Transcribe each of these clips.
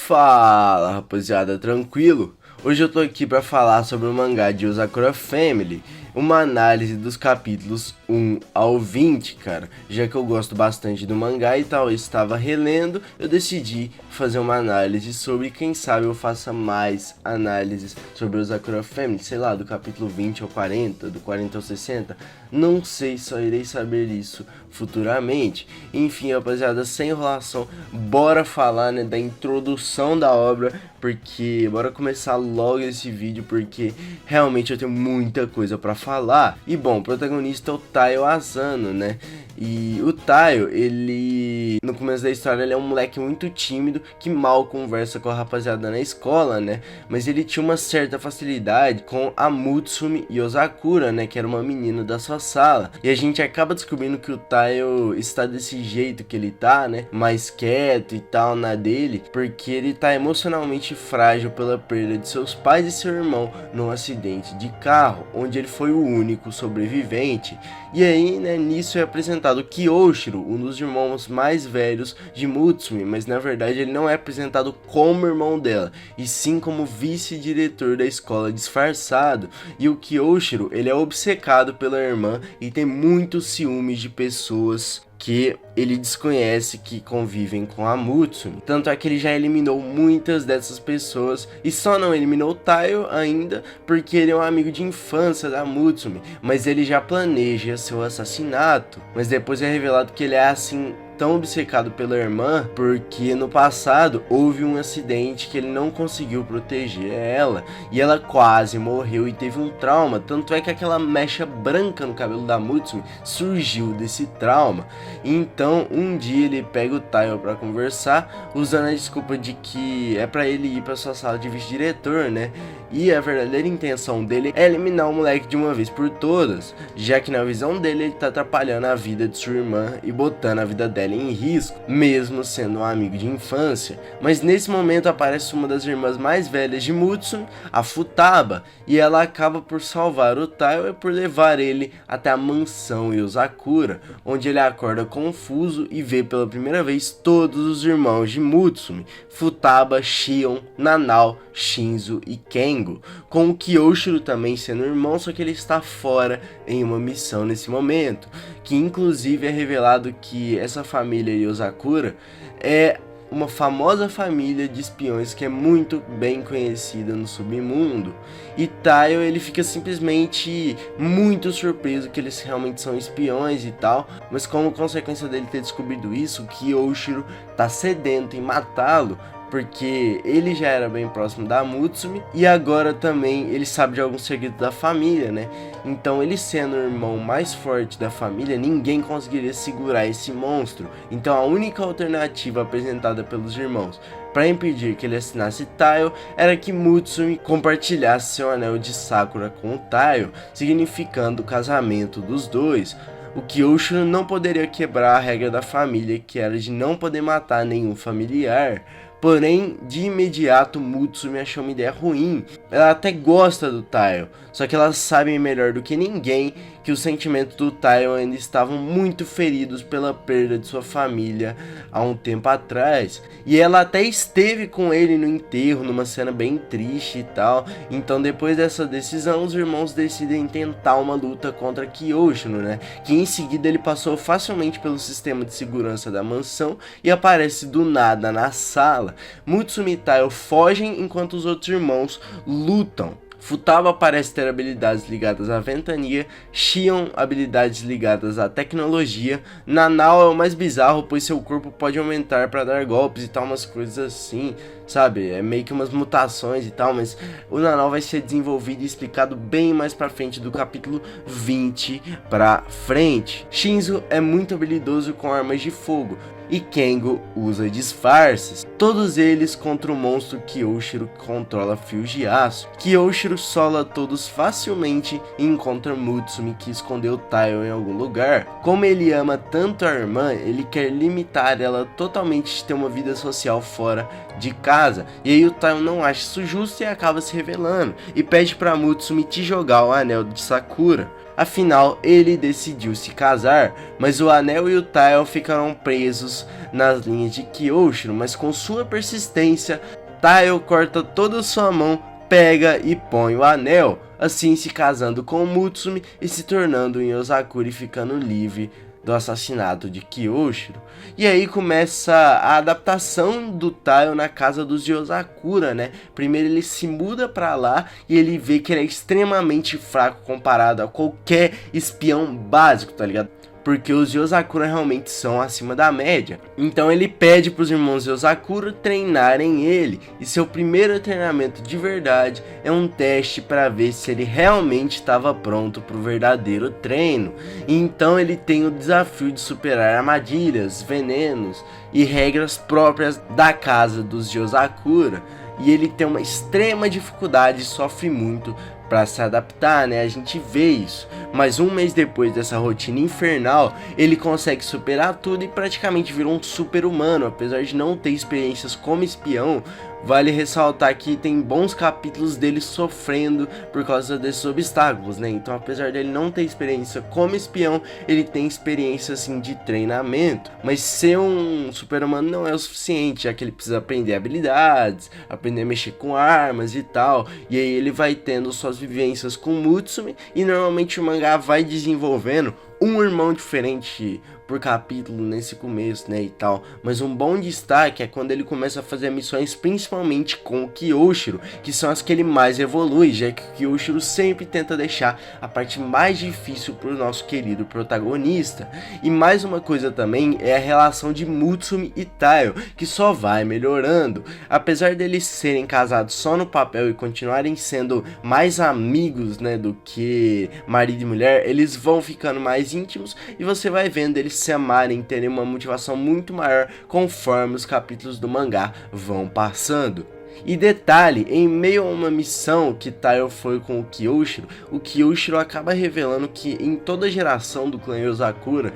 Fala rapaziada, tranquilo? Hoje eu tô aqui pra falar sobre o mangá de Sakura Family, uma análise dos capítulos 1 ao 20, cara. Já que eu gosto bastante do mangá e tal, eu estava relendo, eu decidi fazer uma análise sobre, quem sabe eu faça mais análises sobre o Sakura Family, sei lá, do capítulo 20 ao 40, do 40 ao 60, não sei, só irei saber isso futuramente. Enfim, rapaziada, sem enrolação, bora falar, né, da introdução da obra, porque bora começar logo esse vídeo, porque realmente eu tenho muita coisa pra falar. E bom, o protagonista é o Taiyo Asano, né? E o Taiyo, ele, no começo da história, ele é um moleque muito tímido, que mal conversa com a rapaziada na escola, né? Mas ele tinha uma certa facilidade com a Mutsumi Yozakura, né? Que era uma menina da sua sala. E a gente acaba descobrindo que o Taiyo está desse jeito que ele tá, né? Mais quieto e tal, na dele, porque ele tá emocionalmente frágil pela perda de seus pais e seu irmão num acidente de carro, onde ele foi o único sobrevivente. E aí, né, nisso é apresentado Kyoshiro, um dos irmãos mais velhos de Mutsumi, mas na verdade ele não é apresentado como irmão dela, e sim como vice-diretor da escola disfarçado. E o Kyoshiro, ele é obcecado pela irmã e tem muitos ciúmes de pessoas que ele desconhece que convivem com a Mutsumi. Tanto é que ele já eliminou muitas dessas pessoas e só não eliminou o Taiyo ainda porque ele é um amigo de infância da Mutsumi, mas ele já planeja seu assassinato. Mas depois é revelado que ele é assim tão obcecado pela irmã porque no passado houve um acidente que ele não conseguiu proteger ela e ela quase morreu e teve um trauma, tanto é que aquela mecha branca no cabelo da Mutsumi surgiu desse trauma. Então um dia ele pega o Taiyo pra conversar, usando a desculpa de que é pra ele ir pra sua sala de vice-diretor, né? E a verdadeira intenção dele é eliminar o moleque de uma vez por todas, já que na visão dele ele tá atrapalhando a vida de sua irmã e botando a vida dela em risco, mesmo sendo um amigo de infância. Mas nesse momento aparece uma das irmãs mais velhas de Mutsumi, a Futaba, e ela acaba por salvar o Taiyo e por levar ele até a mansão Yozakura, onde ele acorda confuso e vê pela primeira vez todos os irmãos de Mutsumi: Futaba, Shion, Nanao, Shinzo e Kengo, com o Kyoshiro também sendo irmão, só que ele está fora em uma missão nesse momento, que inclusive é revelado que essa família Yozakura é uma famosa família de espiões que é muito bem conhecida no submundo. E Taiyo, ele fica simplesmente muito surpreso que eles realmente são espiões e tal, mas como consequência dele ter descobrido isso, Kyoshiro tá sedento em matá-lo, porque ele já era bem próximo da Mutsumi e agora também ele sabe de alguns segredos da família, né? Então ele sendo o irmão mais forte da família, ninguém conseguiria segurar esse monstro. Então a única alternativa apresentada pelos irmãos para impedir que ele assassinasse Taiyo era que Mutsumi compartilhasse seu anel de Sakura com o Taiyo, significando o casamento dos dois. O Kyoshiro não poderia quebrar a regra da família, que era de não poder matar nenhum familiar. Porém, de imediato, Mutsumi achou uma ideia ruim. Ela até gosta do Taiyo, só que elas sabem melhor do que ninguém que os sentimentos do Taiyo ainda estavam muito feridos pela perda de sua família há um tempo atrás. E ela até esteve com ele no enterro, numa cena bem triste e tal. Então depois dessa decisão, os irmãos decidem tentar uma luta contra Kyoshiro, né? Que em seguida ele passou facilmente pelo sistema de segurança da mansão e aparece do nada na sala. Mutsumi e Taiyo fogem enquanto os outros irmãos lutam. Futaba parece ter habilidades ligadas à ventania, Shion habilidades ligadas à tecnologia, Nanao é o mais bizarro, pois seu corpo pode aumentar para dar golpes e tal, umas coisas assim, sabe? É meio que umas mutações e tal, mas o Nanao vai ser desenvolvido e explicado bem mais pra frente, do capítulo 20 pra frente. Shinzo é muito habilidoso com armas de fogo, e Kengo usa disfarces, todos eles contra o monstro Kyoshiro que controla fios de aço. Kyoshiro sola todos facilmente e encontra Mutsumi, que escondeu Taiyo em algum lugar. Como ele ama tanto a irmã, ele quer limitar ela totalmente de ter uma vida social fora de casa, e aí o Taiyo não acha isso justo e acaba se revelando, e pede pra Mutsumi te jogar o anel de Sakura. Afinal, ele decidiu se casar, mas o anel e o Taiyo ficaram presos nas linhas de Kyoshiro, mas com sua persistência, Taiyo corta toda sua mão, pega e põe o anel, assim se casando com Mutsumi e se tornando um Yozakura e ficando livre do assassinato de Kyoshiro. E aí começa a adaptação do Taiyo na casa dos Yozakura, né? Primeiro ele se muda pra lá e ele vê que ele é extremamente fraco comparado a qualquer espião básico, tá ligado? Porque os Yozakura realmente são acima da média. Então ele pede para os irmãos Yozakura treinarem ele. E seu primeiro treinamento de verdade é um teste para ver se ele realmente estava pronto para o verdadeiro treino. E então ele tem o desafio de superar armadilhas, venenos e regras próprias da casa dos Yozakura. E ele tem uma extrema dificuldade e sofre muito para se adaptar, né? A gente vê isso. Mas um mês depois dessa rotina infernal, ele consegue superar tudo e praticamente virou um super-humano. Apesar de não ter experiências como espião, vale ressaltar que tem bons capítulos dele sofrendo por causa desses obstáculos, né? Então, apesar dele não ter experiência como espião, ele tem experiência, assim, de treinamento. Mas ser um super-humano não é o suficiente, já que ele precisa aprender habilidades, aprender a mexer com armas e tal. E aí ele vai tendo suas vivências com Mutsumi, e normalmente o mangá vai desenvolvendo um irmão diferente por capítulo nesse começo, né, e tal. Mas um bom destaque é quando ele começa a fazer missões principalmente com o Kyoshiro, que são as que ele mais evolui, já que o Kyoshiro sempre tenta deixar a parte mais difícil pro nosso querido protagonista. E mais uma coisa também é a relação de Mutsumi e Taiyo, que só vai melhorando. Apesar deles serem casados só no papel e continuarem sendo mais amigos, né, do que marido e mulher, eles vão ficando mais íntimos e você vai vendo eles se amarem, terem uma motivação muito maior conforme os capítulos do mangá vão passando. E detalhe, em meio a uma missão que Taiyo foi com o Kyoshiro acaba revelando que em toda geração do clã Yozakura,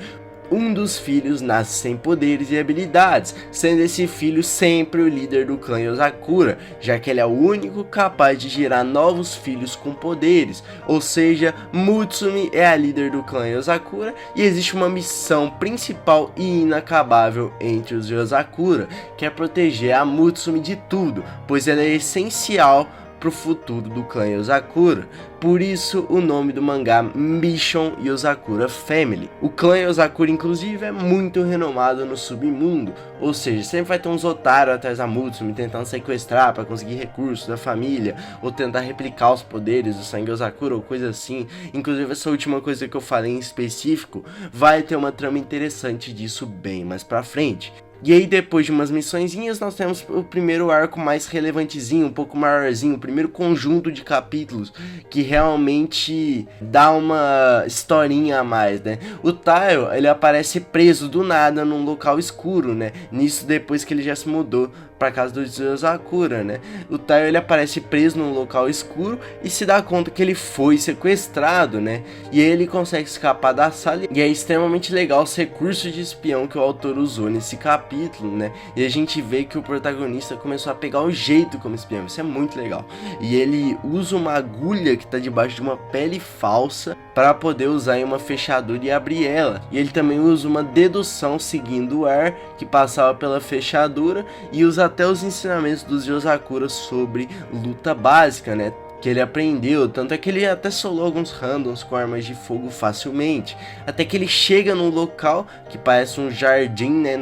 um dos filhos nasce sem poderes e habilidades, sendo esse filho sempre o líder do clã Yozakura, já que ele é o único capaz de gerar novos filhos com poderes. Ou seja, Mutsumi é a líder do clã Yozakura e existe uma missão principal e inacabável entre os Yozakura, que é proteger a Mutsumi de tudo, pois ela é essencial pro futuro do clã Yozakura. Por isso o nome do mangá Mission Yozakura Family. O clã Yozakura inclusive é muito renomado no submundo, ou seja, sempre vai ter uns otários atrás da Mutsumi tentando sequestrar para conseguir recursos da família, ou tentar replicar os poderes do sangue Yozakura ou coisa assim. Inclusive essa última coisa que eu falei em específico vai ter uma trama interessante disso bem mais pra frente. E aí depois de umas missõezinhas nós temos o primeiro arco mais relevantezinho, um pouco maiorzinho, o primeiro conjunto de capítulos que realmente dá uma historinha a mais, né? O Taiyo, ele aparece preso do nada num local escuro, né? Nisso depois que ele já se mudou pra casa do Yozakura, né? O Taiyo, ele aparece preso num local escuro e se dá conta que ele foi sequestrado, né? E ele consegue escapar da sala e é extremamente legal os recursos de espião que o autor usou nesse capítulo, né? E a gente vê que o protagonista começou a pegar o jeito como espião, isso é muito legal. E ele usa uma agulha que tá debaixo de uma pele falsa para poder usar em uma fechadura e abrir ela. E ele também usa uma dedução seguindo o ar que passava pela fechadura e usa até os ensinamentos dos Yozakura sobre luta básica, né? Que ele aprendeu, tanto é que ele até solou alguns randoms com armas de fogo facilmente, até que ele chega num local que parece um jardim, né?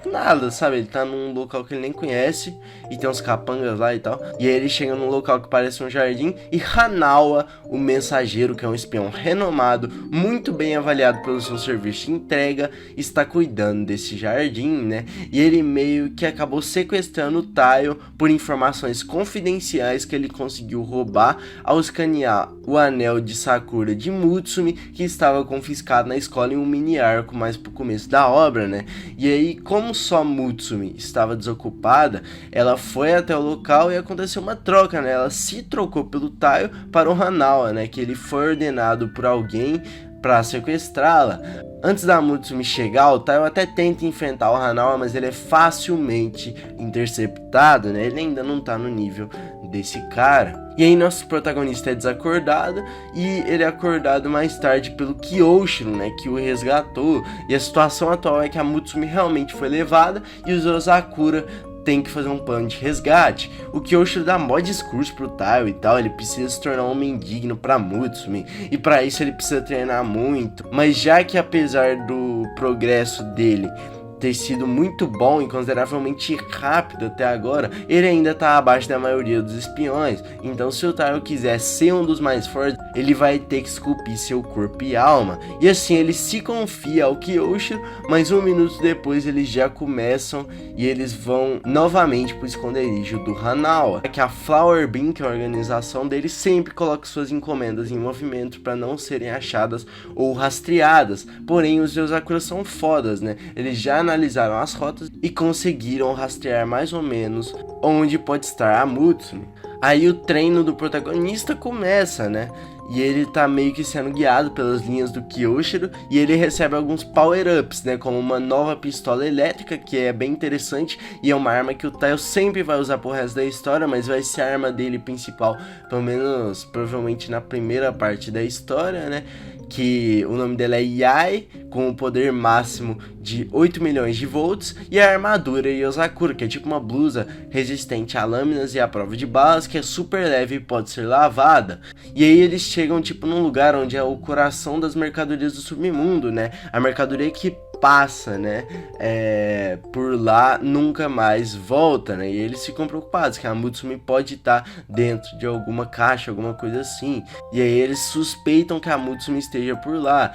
Nada, sabe? Ele tá num local que ele nem conhece e tem uns capangas lá e tal. E aí ele chega num local que parece um jardim e Hanawa, o mensageiro, que é um espião renomado, muito bem avaliado pelo seu serviço de entrega, está cuidando desse jardim, né? E ele meio que acabou sequestrando o Taiyo por informações confidenciais que ele conseguiu roubar ao escanear o anel de Sakura de Mutsumi, que estava confiscado na escola em um mini arco mais pro começo da obra, né? E aí, como só Mutsumi estava desocupada, ela foi até o local e aconteceu uma troca, né? Ela se trocou pelo Taiyo para o Hanawa, né? Que ele foi ordenado por alguém para sequestrá-la. Antes da Mutsumi chegar, o Taiyo até tenta enfrentar o Hanawa, mas ele é facilmente interceptado, né? Ele ainda não tá no nível desse cara. E aí nosso protagonista é desacordado e ele é acordado mais tarde pelo Kyoshiro, né, que o resgatou. E a situação atual é que a Mutsumi realmente foi levada e os Ozakura tem que fazer um plano de resgate. O Kyoshiro dá mó discurso pro Taiyo e tal, ele precisa se tornar um homem digno pra Mutsumi, e pra isso ele precisa treinar muito. Mas já que apesar do progresso dele ter sido muito bom e consideravelmente rápido até agora, ele ainda tá abaixo da maioria dos espiões. Então se o Taiyo quiser ser um dos mais fortes, ele vai ter que esculpir seu corpo e alma. E assim ele se confia ao Kyoshiro, mas um minuto depois eles já começam e eles vão novamente pro esconderijo do Hanawa. É que a Flower Bean, que é a organização dele, sempre coloca suas encomendas em movimento para não serem achadas ou rastreadas. Porém os Yozakura são fodas, né? Eles já analisaram as rotas e conseguiram rastrear mais ou menos onde pode estar a Mutsumi. Aí o treino do protagonista começa, né? E ele tá meio que sendo guiado pelas linhas do Kyoshiro e ele recebe alguns power-ups, né? Como uma nova pistola elétrica, que é bem interessante e é uma arma que o Taiyo sempre vai usar pro resto da história, mas vai ser a arma dele principal, pelo menos provavelmente na primeira parte da história, né? Que o nome dela é Yai, com o poder máximo de 8 milhões de volts, e a armadura Yozakura, que é tipo uma blusa resistente a lâminas e à prova de balas, que é super leve e pode ser lavada. E aí eles chegam tipo num lugar onde é o coração das mercadorias do submundo, né? A mercadoria que passa, né, por lá nunca mais volta, né, e eles ficam preocupados que a Mutsumi pode estar dentro de alguma caixa, alguma coisa assim, e aí eles suspeitam que a Mutsumi esteja por lá.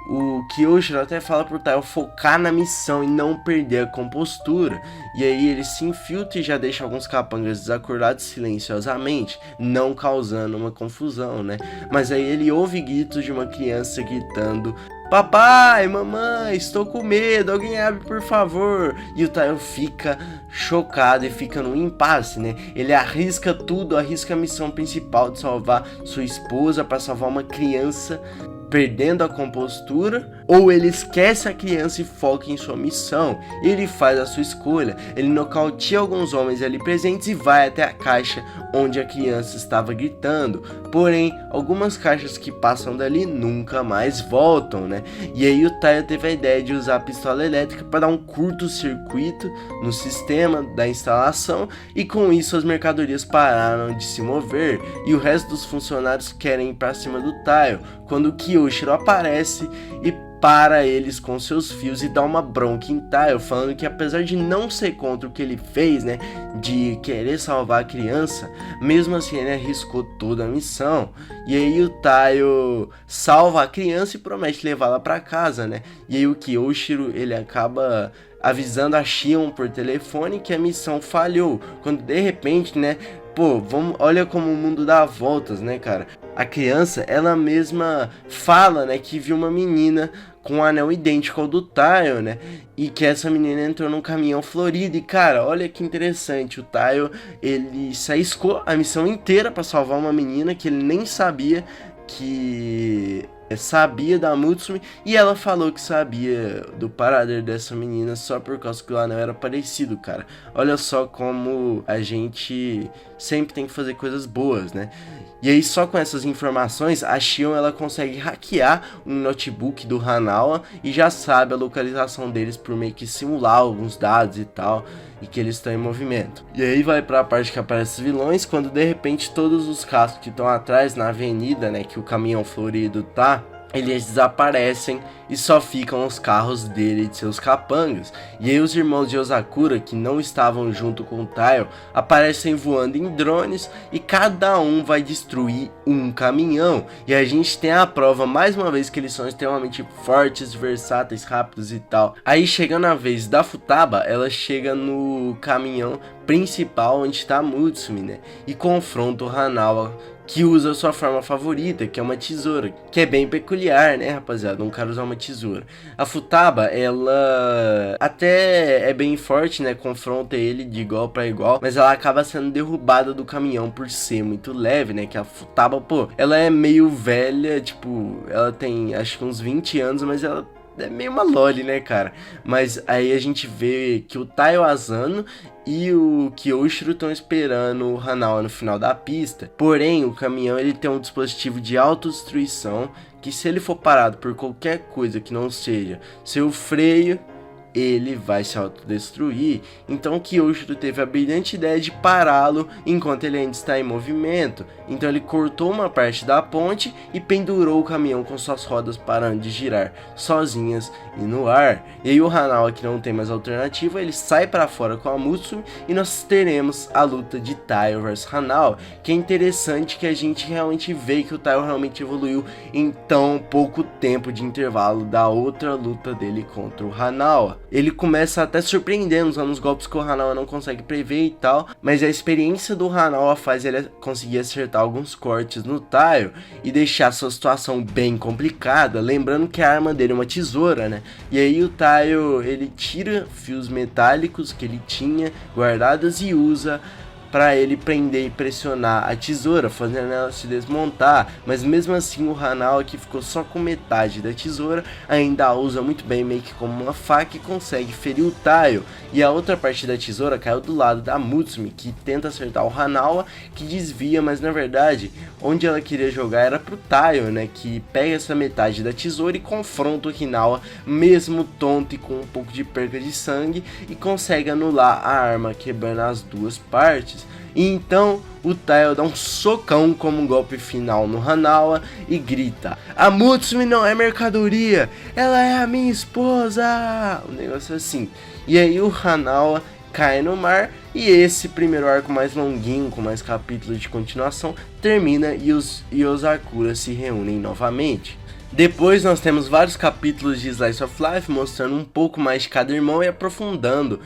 O Kyoshiro até fala pro Taiyo focar na missão e não perder a compostura, e aí ele se infiltra e já deixa alguns capangas desacordados silenciosamente, não causando uma confusão, né, mas aí ele ouve gritos de uma criança gritando: "Papai, mamãe, estou com medo, alguém abre por favor." E o Taiyo fica chocado e fica num impasse, né? Ele arrisca tudo, arrisca a missão principal de salvar sua esposa para salvar uma criança perdendo a compostura, ou ele esquece a criança e foca em sua missão. Ele faz a sua escolha, ele nocauteia alguns homens ali presentes e vai até a caixa onde a criança estava gritando. Porém, algumas caixas que passam dali nunca mais voltam, né? E aí o Taiyo teve a ideia de usar a pistola elétrica para dar um curto-circuito no sistema da instalação, e com isso as mercadorias pararam de se mover e o resto dos funcionários querem ir para cima do Taiyo, quando o Kyoshiro aparece e para eles com seus fios e dá uma bronca em Taiyo, falando que apesar de não ser contra o que ele fez, né, de querer salvar a criança, mesmo assim ele arriscou toda a missão. E aí o Taiyo salva a criança e promete levá-la para casa, né, e aí o Kyoshiro ele acaba avisando a Shion por telefone que a missão falhou, quando de repente, né, olha como o mundo dá voltas, né, cara? A criança, ela mesma fala, né, que viu uma menina com um anel idêntico ao do Taiyo, né? E que essa menina entrou num caminhão florido. E, cara, olha que interessante. O Taiyo, ele se arriscou a missão inteira pra salvar uma menina que ele nem sabia da Mutsumi, e ela falou que sabia do paradeiro dessa menina só por causa que o anel era parecido, cara. Olha só como a gente sempre tem que fazer coisas boas, né? E aí só com essas informações a Shion ela consegue hackear um notebook do Hanawa e já sabe a localização deles por meio que simular alguns dados e tal, e que eles estão em movimento. E aí vai pra parte que aparece os vilões, quando de repente todos os carros que estão atrás na avenida, né, que o caminhão florido tá, eles desaparecem e só ficam os carros dele e de seus capangas. E aí os irmãos de Yozakura, que não estavam junto com o Taiyo, aparecem voando em drones e cada um vai destruir um caminhão. E a gente tem a prova mais uma vez que eles são extremamente fortes, versáteis, rápidos e tal. Aí chegando a vez da Futaba, ela chega no caminhão principal onde está a Mutsumi, né, e confronta o Hanawa, que usa a sua forma favorita, que é uma tesoura, que é bem peculiar, né, rapaziada, um cara usar uma tesoura. A Futaba, ela até é bem forte, né, confronta ele de igual para igual, mas ela acaba sendo derrubada do caminhão por ser muito leve, né, que a Futaba, ela é meio velha, tipo, ela tem acho que uns 20 anos, mas ela é meio uma loli, né, cara? Mas aí a gente vê que o Tai, o Asano e o Kyoshiro estão esperando o Hanawa no final da pista. Porém, o caminhão ele tem um dispositivo de autodestruição que, se ele for parado por qualquer coisa que não seja seu freio, ele vai se autodestruir. Então o Kyoshiro teve a brilhante ideia de pará-lo enquanto ele ainda está em movimento. Então ele cortou uma parte da ponte e pendurou o caminhão com suas rodas parando de girar sozinhas e no ar. E aí o Hanawa, que não tem mais alternativa, ele sai para fora com a Mutsumi e nós teremos a luta de Taiyo vs Hanawa, que é interessante que a gente realmente vê que o Taiyo realmente evoluiu em tão pouco tempo de intervalo da outra luta dele contra o Hanawa. Ele começa até surpreendendo, usando os golpes que o Hanawa não consegue prever e tal, mas a experiência do Hanawa faz ele conseguir acertar alguns cortes no Taiyo e deixar sua situação bem complicada, lembrando que a arma dele é uma tesoura, né? E aí o Taiyo, ele tira fios metálicos que ele tinha guardados e usa para ele prender e pressionar a tesoura, fazendo ela se desmontar. Mas mesmo assim o Hanawa, que ficou só com metade da tesoura, ainda a usa muito bem, meio que como uma faca, e consegue ferir o Taiyo. E a outra parte da tesoura caiu do lado da Mutsumi, que tenta acertar o Hanawa, que desvia, mas na verdade onde ela queria jogar era pro Taiyo, né, que pega essa metade da tesoura e confronta o Hanawa, mesmo tonto e com um pouco de perca de sangue, e consegue anular a arma, quebrando as duas partes. E então o Taiyo dá um socão como um golpe final no Hanawa e grita: "A Mutsumi não é mercadoria, ela é a minha esposa!" Um negócio assim. E aí o Hanawa cai no mar e esse primeiro arco mais longuinho, com mais capítulos de continuação, termina e os Yozakura se reúnem novamente. Depois nós temos vários capítulos de Slice of Life mostrando um pouco mais de cada irmão e aprofundando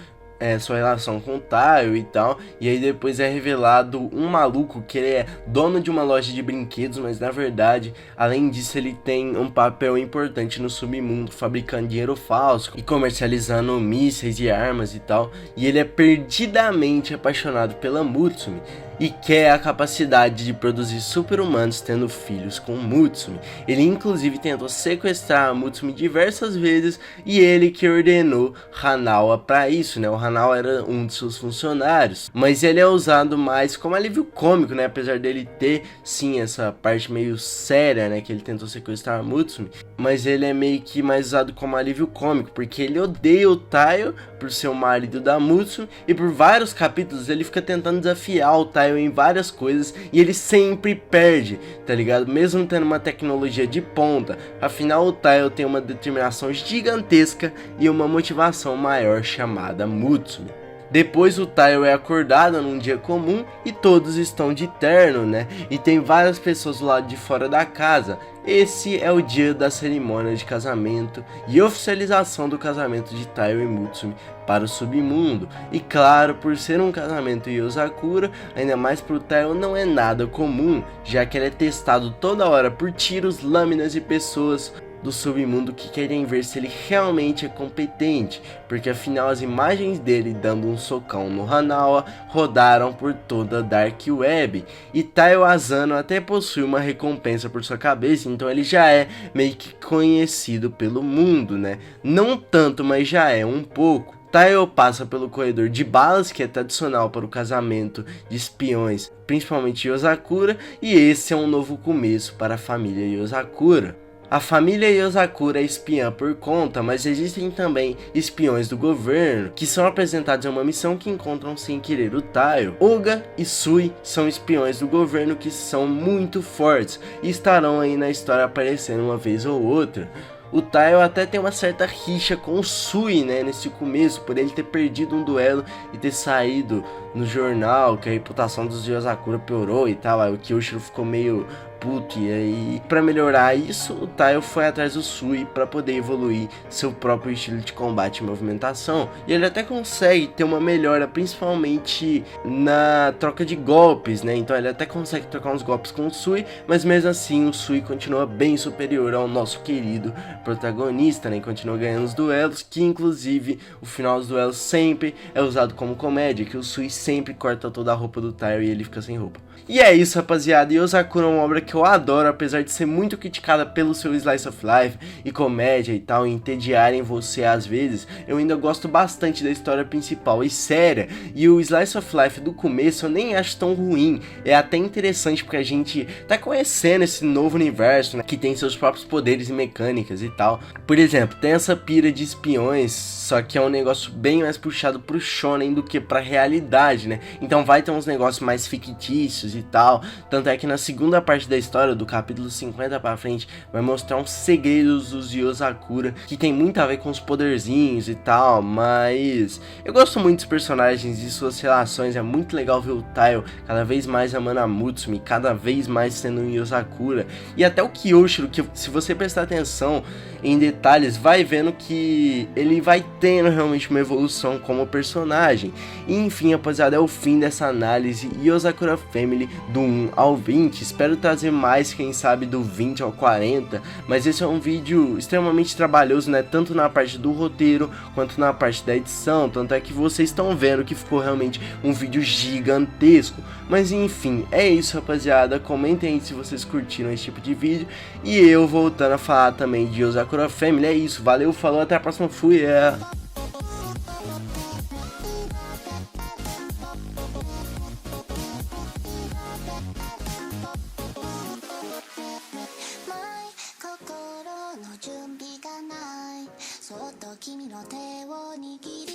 sua relação com o Taiyo e tal. E aí depois é revelado um maluco que ele é dono de uma loja de brinquedos, mas na verdade, além disso, ele tem um papel importante no submundo, fabricando dinheiro falso e comercializando mísseis e armas e tal. E ele é perdidamente apaixonado pela Mutsumi e quer a capacidade de produzir super-humanos tendo filhos com Mutsumi. Ele inclusive tentou sequestrar a Mutsumi diversas vezes e ele que ordenou Hanawa para isso, né? O Hanawa era um de seus funcionários, mas ele é usado mais como alívio cômico, né? Apesar dele ter sim essa parte meio séria, né, que ele tentou sequestrar a Mutsumi, mas ele é meio que mais usado como alívio cômico, porque ele odeia o Taiyo por ser o marido da Mutsumi e por vários capítulos ele fica tentando desafiar o Taiyo em várias coisas e ele sempre perde, tá ligado? Mesmo tendo uma tecnologia de ponta. Afinal, o Taiyo tem uma determinação gigantesca e uma motivação maior chamada Mutsumi. Depois o Taiyo é acordado num dia comum e todos estão de terno, né? E tem várias pessoas do lado de fora da casa. Esse é o dia da cerimônia de casamento e oficialização do casamento de Taiyo e Mutsumi para o submundo. E claro, por ser um casamento Yozakura, ainda mais pro Taiyo, não é nada comum, já que ele é testado toda hora por tiros, lâminas e pessoas do submundo que querem ver se ele realmente é competente, porque afinal as imagens dele dando um socão no Hanawa rodaram por toda a Dark Web, e Taiyo Asano até possui uma recompensa por sua cabeça, então ele já é meio que conhecido pelo mundo, né? Não tanto, mas já é um pouco. Taiyo passa pelo corredor de balas, que é tradicional para o casamento de espiões, principalmente Yozakura, e esse é um novo começo para a família Yozakura. A família Yozakura é espiã por conta, mas existem também espiões do governo, que são apresentados em uma missão que encontram sem querer o Taiyo. Oga e Sui são espiões do governo que são muito fortes e estarão aí na história aparecendo uma vez ou outra. O Taiyo até tem uma certa rixa com o Sui, né, nesse começo, por ele ter perdido um duelo e ter saído no jornal, que a reputação dos Yozakura piorou e tal, aí o Kyoshiro ficou meio puto, e aí pra melhorar isso, o Taiyo foi atrás do Sui pra poder evoluir seu próprio estilo de combate e movimentação, e ele até consegue ter uma melhora, principalmente na troca de golpes, né, então ele até consegue trocar uns golpes com o Sui, mas mesmo assim o Sui continua bem superior ao nosso querido protagonista, né, e continua ganhando os duelos, que inclusive o final dos duelos sempre é usado como comédia, que o Sui sempre corta toda a roupa do Taiyo e ele fica sem roupa. E é isso, rapaziada, Yozakura é uma obra que que eu adoro, apesar de ser muito criticada pelo seu slice of life e comédia e tal, e entediarem você às vezes, eu ainda gosto bastante da história principal e séria, e o slice of life do começo eu nem acho tão ruim, é até interessante porque a gente tá conhecendo esse novo universo, né, que tem seus próprios poderes e mecânicas e tal. Por exemplo, tem essa pira de espiões, só que é um negócio bem mais puxado pro shonen do que pra realidade, né, então vai ter uns negócios mais fictícios e tal, tanto é que na segunda parte da história, do capítulo 50 pra frente, vai mostrar uns segredos dos Yozakura, que tem muito a ver com os poderzinhos e tal, mas eu gosto muito dos personagens e suas relações, é muito legal ver o Taiyo cada vez mais amando a Mutsumi, cada vez mais sendo um Yozakura, e até o Kyoshiro, que se você prestar atenção em detalhes, vai vendo que ele vai tendo realmente uma evolução como personagem. E enfim, rapaziada, é o fim dessa análise Yozakura Family do 1 ao 20, espero trazer mais, quem sabe do 20 ao 40, mas esse é um vídeo extremamente trabalhoso, né, tanto na parte do roteiro, quanto na parte da edição, tanto é que vocês estão vendo que ficou realmente um vídeo gigantesco, mas enfim, é isso, rapaziada, comentem aí se vocês curtiram esse tipo de vídeo, e eu voltando a falar também de Yozakura Family, é isso, valeu, falou, até a próxima, fui,「そっと君の手を握り